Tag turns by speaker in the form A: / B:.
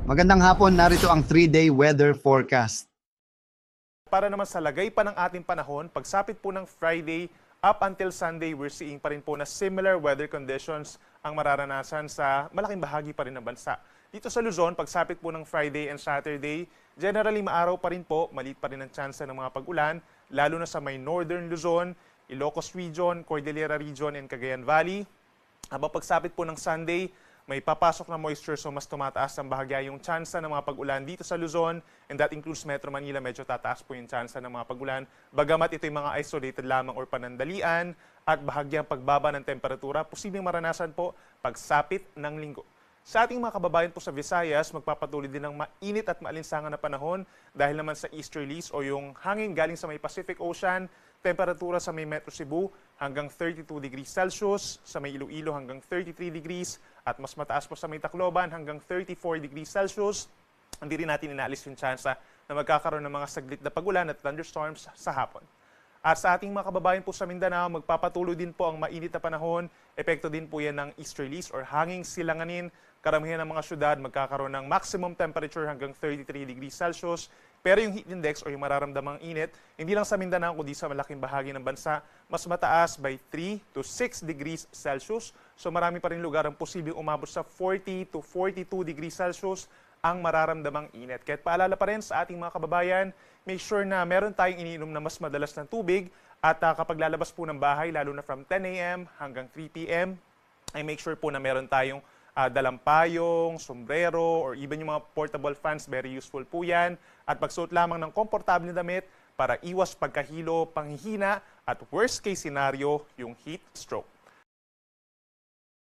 A: Magandang hapon, narito ang 3-day weather forecast.
B: Para naman sa lagay pa ng ating panahon, pagsapit po ng Friday up until Sunday, we're seeing pa rin po na similar weather conditions ang mararanasan sa malaking bahagi pa rin ng bansa. Dito sa Luzon, pagsapit po ng Friday and Saturday, generally maaraw pa rin po, maliit pa rin ang tsansa ng mga pag-ulan, lalo na sa may Northern Luzon, Ilocos Region, Cordillera Region, and Cagayan Valley. Habang pagsapit po ng Sunday, may papasok na moisture so mas tumataas ang bahagya yung tsansa ng mga pag-ulan dito sa Luzon, and that includes Metro Manila, medyo tataas po yung tsansa ng mga pag-ulan. Bagamat ito yung mga isolated lamang or panandalian at bahagyang pagbaba ng temperatura, posibleng maranasan po pagsapit ng linggo. Sa ating mga kababayan po sa Visayas, magpapatuloy din ng mainit at maalinsangan na panahon dahil naman sa easterlies o yung hangin galing sa may Pacific Ocean. Temperatura sa may Metro Cebu hanggang 32 degrees Celsius, sa may Iloilo hanggang 33 degrees, at mas mataas po sa may Tacloban hanggang 34 degrees Celsius. Hindi rin natin inaalis yung tsansa na magkakaroon ng mga saglit na pagulan at thunderstorms sa hapon. At sa ating mga kababayan po sa Mindanao, magpapatuloy din po ang mainit na panahon. Epekto din po yan ng easterlies or hanging silanganin. Karamihan ng mga syudad magkakaroon ng maximum temperature hanggang 33 degrees Celsius. Pero yung heat index o yung mararamdamang init, hindi lang sa Mindanao kundi sa malaking bahagi ng bansa, mas mataas by 3 to 6 degrees Celsius. So marami pa rin lugar ang posibleng umabot sa 40 to 42 degrees Celsius ang mararamdamang init. Kaya't paalala pa rin sa ating mga kababayan, make sure na meron tayong iniinom na mas madalas ng tubig at kapag lalabas po ng bahay, lalo na from 10 a.m. hanggang 3 p.m., ay make sure po na meron tayong dalang payong, sombrero, or even yung mga portable fans, very useful po yan. At pagsuot lamang ng komportable na damit para iwas pagkahilo, panghihina, at worst case scenario, yung heat stroke.